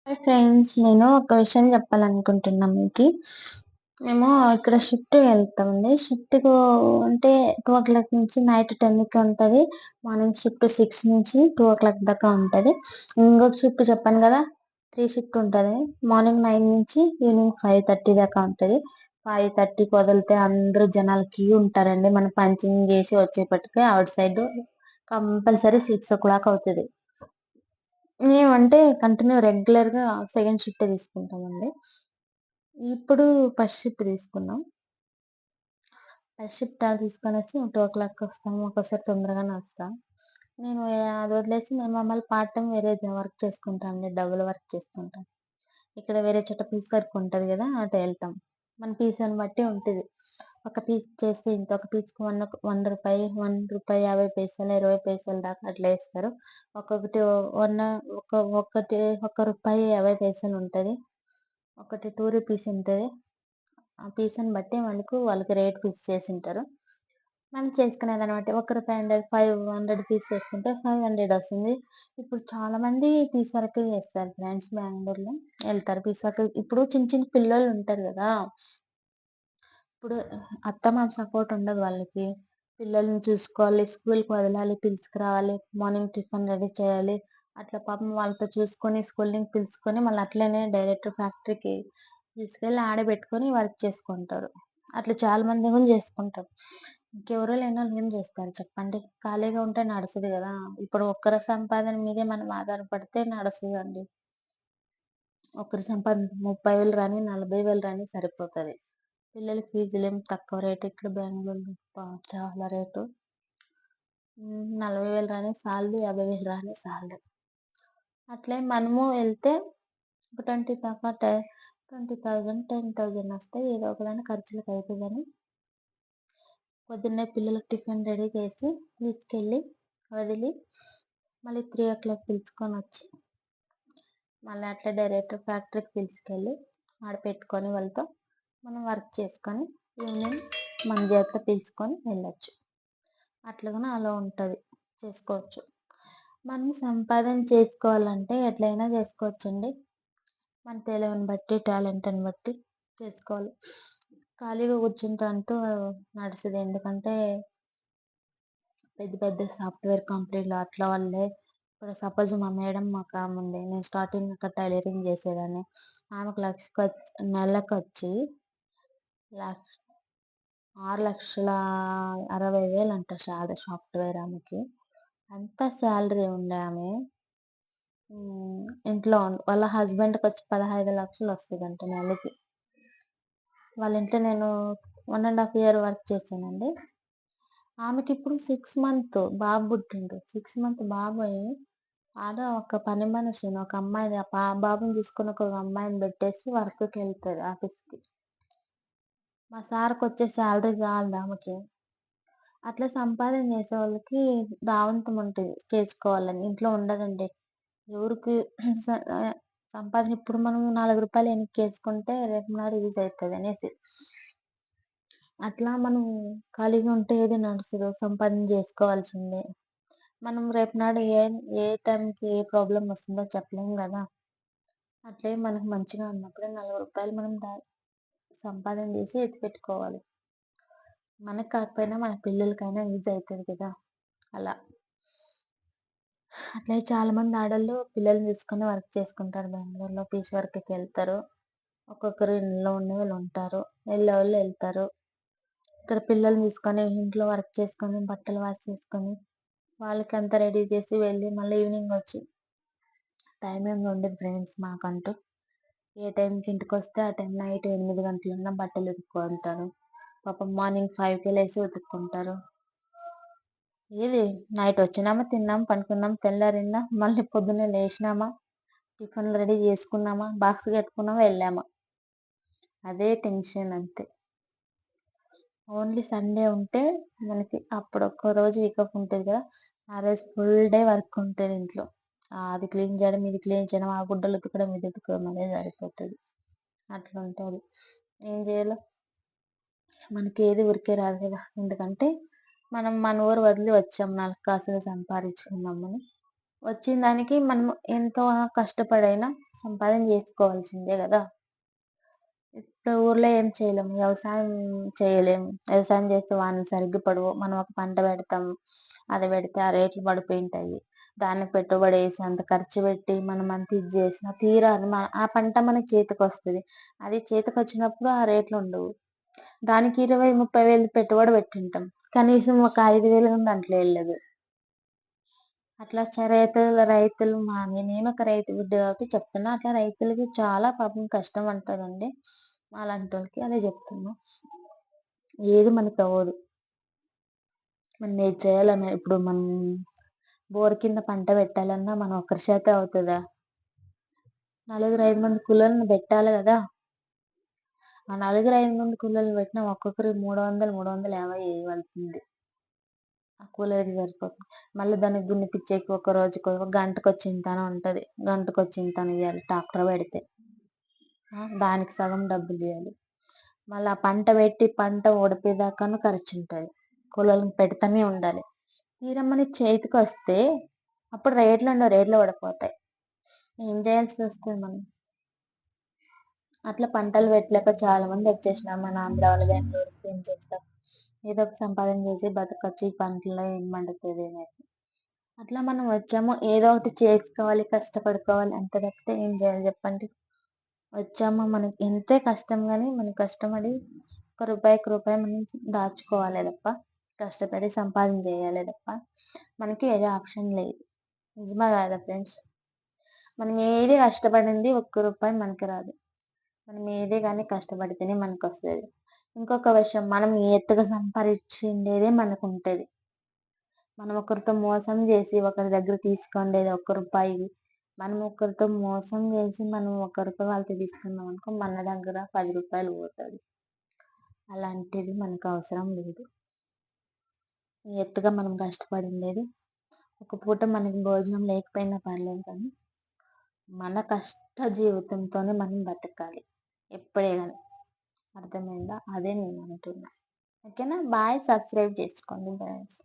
Hi friends. నేను ఒక విషయం చెప్పాలనుకుంటున్నా మీకి. మేము ఇక్కడ షిఫ్ట్ వెళ్తామండి. షిఫ్ట్‌కు అంటే 2:00 నుంచి నైట్ 10కి ఉంటది. మార్నింగ్ షిఫ్ట్ 6 నుంచి 2:00 దాకా ఉంటది. ఇంకొక షిఫ్ట్ చెప్పాను గదా! 3 షిఫ్ట్ ఉంటది. మార్నింగ్ 9 నుంచి ఈవినింగ్ 5:30 దాకా ఉంటది. 5:30కి వదిలితే అందరూ జనాలు క్యూ ఉంటారండి. మనం పంచింగ్ చేసి వచ్చేప్పటికి ఔట్ సైడ్ కంపల్సరీ 6:00 అవుతది. మేమంటే కంటిన్యూ రెగ్యులర్‌గా సెకండ్ షిఫ్టే తీసుకుంటామండి. ఇప్పుడు ఫస్ట్ షిఫ్ట్ తీసుకున్నాం. ఫస్ట్ షిఫ్ట్ తీసుకొనేసి 2:00కి వస్తాము. ఒక్కోసారి తొందరగానే వస్తాం. నేను అది వదిలేసి మేము మమ్మల్ని పార్ట్ టైమ్ వేరే వర్క్ చేసుకుంటా అండి. డబుల్ వర్క్ చేసుకుంటాం. ఇక్కడ వేరే చోట పీస్ వర్క్ ఉంటది గదా! అటు ఎళ్తాం. మన పీస్‌ని బట్టి ఉంటది. ఒక పీస్ చేస్తే ఇంత, ఒక పీస్‌కి రూ. 1, రూ. 50 పైసలు, 20 పైసలు దాకా అట్లా ఏస్తారు. ఒక్కొక్కటి వన్ ఒక ఒకటి రూ. 1.50 ఉంటది. ఒకటి రూ. 2 ఉంటది. ఆ పీస్‌ని బట్టి వాళ్ళకి రేట్ ఫిక్స్ చేసుంటారు. మనం చేసుకునేదాన్ని బట్టి ఒక రూపాయి 500 పీస్ చేసుకుంటే 500 వస్తుంది. ఇప్పుడు చాలా మంది పీస్ వర్కే చేస్తారు ఫ్రెండ్స్ బెంగుళూరులో. ఎళ్తారు పీస్ వర్క్. ఇప్పుడు చిన్న చిన్న పిల్లోళ్ళు ఉంటారు గదా! ఇప్పుడు అత్తమామ సపోర్ట్ ఉండదు వాళ్ళకి. పిల్లల్ని చూసుకోవాలి, స్కూల్‌కి వదలాలి, పిలుచుకురావాలి, మార్నింగ్ టిఫిన్ రెడీ చేయాలి. అట్లా పాపం వాళ్ళతో చూసుకొని స్కూల్ నుంచి పిలుచుకొని మళ్ళీ అట్లనే డైరెక్ట్ ఫ్యాక్టరీకి తీసుకెళ్ళి ఆడ బెట్టుకొని వర్క్ చేసుకుంటారు. అట్లా చాలా మంది గూడా చేసుకుంటారు. ఇంకెవరు లేనోళ్ళు ఏం జేస్తారు చెప్పండి? ఖాళీగా ఉంటే నడసదు గదా! ఇప్పుడు ఒక్కరి సంపాదన మీదే మనం ఆధారపడితే నడసదండి. ఒకరి సంపాదన 30,000 రాని, 40,000 రాని సరిపోతది. పిల్లల ఫీజులేమో తక్కువ రేట్ ఇక్కడ బెంగుళూరులో. అబ్బా! చాలా రేటు. 40,000 రాని సాలదు, 50,000 రాని సాలదు. అట్లే మనము ఎళ్తే ఒక 20 దాకా 20,000, 10,000 వస్తాయి. ఏదో ఒకదాని ఖర్చులకయితదని పొద్దున్నే పిల్లలకి టిఫిన్ రెడీ చేసి, తీసుకెళ్ళి, వదిలి, మళ్ళీ 3:00 పిలుచుకొనొచ్చి, మళ్ళీ అట్లే డైరెక్ట్ ఫ్యాక్టరీకి పిలుచుకెళ్ళి, ఆడ పెట్టుకొని వాళ్ళతో మనం వర్క్ చేసుకొని, ఈవినింగ్ మన చేత పిలుచుకొని వెళ్ళొచ్చు. అట్లా గూడా అలో ఉంటది. చేసుకోవచ్చు. మనం సంపాదన చేసుకోవాలంటే ఎట్లైనా చేసుకోవచ్చండి. మన తెలివిని బట్టి, టాలెంట్‌ని బట్టి చేసుకోవాలి. ఖాళీగా కూర్చుంటే అంటూ నడసదు. ఎందుకంటే పెద్ద పెద్ద సాఫ్ట్‌వేర్ కంపెనీలు అట్లా వాళ్ళే ఇప్పుడు సపోజ్ మా మేడం ఒకాముంది. నేను స్టార్టింగ్ అక్కడ టైలరింగ్ చేసేదాన్ని. ఆమెకు నెలకొచ్చి లక్ష 6,60,000 అంట సాఫ్ట్‌వేర్ ఆమెకి. అంత సాలరీ ఉండే ఆమె. ఇంట్లో వాళ్ళ హస్బెండ్‌కొచ్చి 15,00,000 వస్తదంట నెలకి. వాళ్ళ ఇంట్లో నేను 1 ½ ఇయర్ వర్క్ చేశానండి. ఆమెకిప్పుడు 6 మంత్ బాబు పుట్టిండు. 6 మంత్ బాబయి ఆడ ఒక పని మనిషిని, ఒక అమ్మాయిని బాబుని చూసుకొని ఒక అమ్మాయిని పెట్టేసి వర్క్‌కెళ్తది ఆఫీస్‌కి. మా సార్‌కొచ్చే సాలరీ చాలదు ఆమెకి. అట్లా సంపాదన చేసేవాళ్ళకి రావంతం ఉంటది చేసుకోవాలని. ఇంట్లో ఉండదండి. ఎవరికి స సంపాదన ఇప్పుడు మనం రూ. 4 ఎనక్కేసుకుంటే రేపు నాడు యూజ్ అయితదనేసి. అట్లా మనం ఖాళీగా ఉంటే ఏది నడసదు. సంపాదన జేసుకోవాల్సిందే. మనం రేపు నాడు ఏ టైంకి ఏ ప్రాబ్లమ్ వస్తుందో చెప్పలేం గదా! అట్లే మనకు మంచిగా ఉన్నప్పుడే రూ. 4 మనం సంపాదన జేసి ఎత్తిపెట్టుకోవాలి. మనకు కాకపోయినా మన పిల్లలకైనా యూజ్ అయితది కదా! అలా. అట్లే చాలా మంది ఆడోళ్ళు పిల్లల్ని చూసుకొని వర్క్ చేసుకుంటారు బెంగుళూరులో. పీస్ వర్క్‌కెళ్తారు. ఒక్కొక్కరు ఇంట్లో ఉండేవాళ్ళుంటారు. ఎళ్ళేవాళ్ళు ఎళ్తారు. ఇక్కడ పిల్లల్ని తీసుకొని ఇంట్లో వర్క్ చేసుకొని, బట్టలు వాష్ చేసుకొని, వాళ్ళకంతా రెడీ చేసి వెళ్ళి మళ్ళీ ఈవినింగ్ వచ్చి టైమేమి ఉండదు ఫ్రెండ్స్ మాకంటూ. ఏ టైంకి ఇంటికొస్తే ఆ టైం నైట్ 8 గంటలున్నా బట్టలు ఉతుక్కుంటారు. పాపం మార్నింగ్ 5కే లేసి ఉతుక్కుంటారు. ఏది నైట్ వచ్చినామా, తిన్నామా, పనుకున్నాం, తెల్లారిందా, మళ్ళీ పొద్దున్నే లేసినామా, టిఫిన్‌లు రెడీ చేసుకున్నామా, బాక్స్ కట్టుకున్నామా, వెళ్ళామా. అదే టెన్షన్ అంతే. ఓన్లీ సండే ఉంటే మనకి అప్పుడొక్క రోజు వీక్ ఆఫ్ ఉంటది కదా! ఆ రోజు ఫుల్ డే వర్క్ ఉంటది ఇంట్లో. అది క్లీన్ చేయడం, ఇది క్లీన్ చేయడం, ఆ గుడ్డలు ఉతకడం, ఇది ఉతకడం అదే సరిపోతది. అట్లుంటది. ఏం చేయాలో మనకేది ఊరికే రాదు కదా! ఎందుకంటే మనం మన ఊరు వదిలి వచ్చాం 4 కాసులు సంపాదించుకుందామని. వచ్చిన దానికి మనం ఎంతో కష్టపడైనా సంపాదన చేసుకోవాల్సిందే గదా! ఇప్పుడు ఊర్లో ఏం చేయలేము. వ్యవసాయం చేయలేము. వ్యవసాయం చేస్తే వానలు సరిగ్గా పడవు. మనం ఒక పంట పెడతాం. అది పెడితే ఆ రేట్లు పడిపోయుంటాయి. దానికి పెట్టుబడేసి అంత ఖర్చు పెట్టి మనం అంత ఇది చేసినా తీరా ఆ పంట మనకి చేతికొస్తది. అది చేతికొచ్చినప్పుడు ఆ రేట్లుండవు. దానికి 20, 30 వేలు పెట్టుబడి పెట్టింటాం. కనీసం ఒక 5,000 కూడా దాంట్లో ఎళ్ళదు. అట్లా రైతులు నేను ఒక రైతు బిడ్డ కాబట్టి చెప్తున్నా. అట్లా రైతులకి చాలా పాపం కష్టం ఉంటదండి. మాలాంటోళ్ళకి అదే చెప్తున్నా. ఏది మనకవ్వదు. మనం ఏది చేయాలన్నా ఇప్పుడు మనం బోర్ కింద పంట పెట్టాలన్నా మనం ఒక్కరి చేత అవుతదా? నలుగురు, 5 మంది కూలోళ్ళని పెట్టాలి గదా! ఆ నలుగురు, 5 మంది కూలోళ్ళని పెట్టినా ఒక్కొక్కరికి 300, 350 పడుతుంది. ఆ కూలోళ్ళకి సరిపోతుంది. మళ్ళీ దాన్ని దున్నిపిచ్చేకి ఒక రోజుకో, ఒక గంటకొచ్చింతని ఉంటది. గంటకొచ్చింతనియ్యాలి ట్రాక్టర్ పెడితే. దానికి సగం డబ్బులియ్యాలి. మళ్ళా పంట పెట్టి పంట ఓడిపోయేదాకాను ఖర్చుంటది. కూలోళ్ళని పెడతనే ఉండాలి. తీరా మన చేతికొస్తే అప్పుడు రేట్లుండవు. రేట్లు పడిపోతాయి. ఏం జేయాల్సొస్తది మనం? అట్లా పంటలు పెట్టలేక చాలా మందొచ్చేసినారు. మన ఆంధ్ర వాళ్ళు బెంగుళూరుకి ఏం చేస్తాం? ఏదో ఒక సంపాదన చేసి బతకొచ్చు. ఈ పంటలో ఏం పండుతది అనేసి. అట్లా మనం వచ్చాము. ఏదో ఒకటి చేసుకోవాలి, కష్టపడుకోవాలి. అంతే తప్పితే ఏం జేయాలి జెప్పండి? వచ్చామా మనకి ఎంతే కష్టం గాని మనం కష్టపడి ఒక రూపాయికి రూపాయి మనం దాచుకోవాలే తప్ప, కష్టపడి సంపాదన చేయాలే తప్ప, మనకి వేరే ఆప్షన్ లేదు. నిజమా కాదా ఫ్రెండ్స్? మనం ఏది కష్టపడింది ఒక్క రూపాయి మనకి రాదు. మనం ఏదే గాని కష్టపడితేనే మనకొస్తది. ఇంకొక విషయం మనం నియత్తుగా సంపాదించిండేదే మనకుంటది. మనం ఒకరితో మోసం చేసి ఒకరి దగ్గర తీసుకుండేది ఒక్క రూపాయి. మనం ఒకరితో మోసం చేసి మనం ఒక్క రూపాయి వాళ్ళతో తీసుకున్నామనుకో మన దగ్గర రూ. 10 పోతది. అలాంటిది మనకు అవసరం లేదు. నియత్తుగా మనం కష్టపడుండేది ఒక పూట మనకి భోజనం లేకపోయినా పర్లేదు కానీ, మన కష్ట జీవితంతోనే మనం బతకాలి. ఎప్పుడే గాని. అర్థమైందా? అదే నేను అంటున్నా. ఓకేనా? బాయ్. సబ్స్క్రైబ్ చేసుకోండి ఫ్రెండ్స్.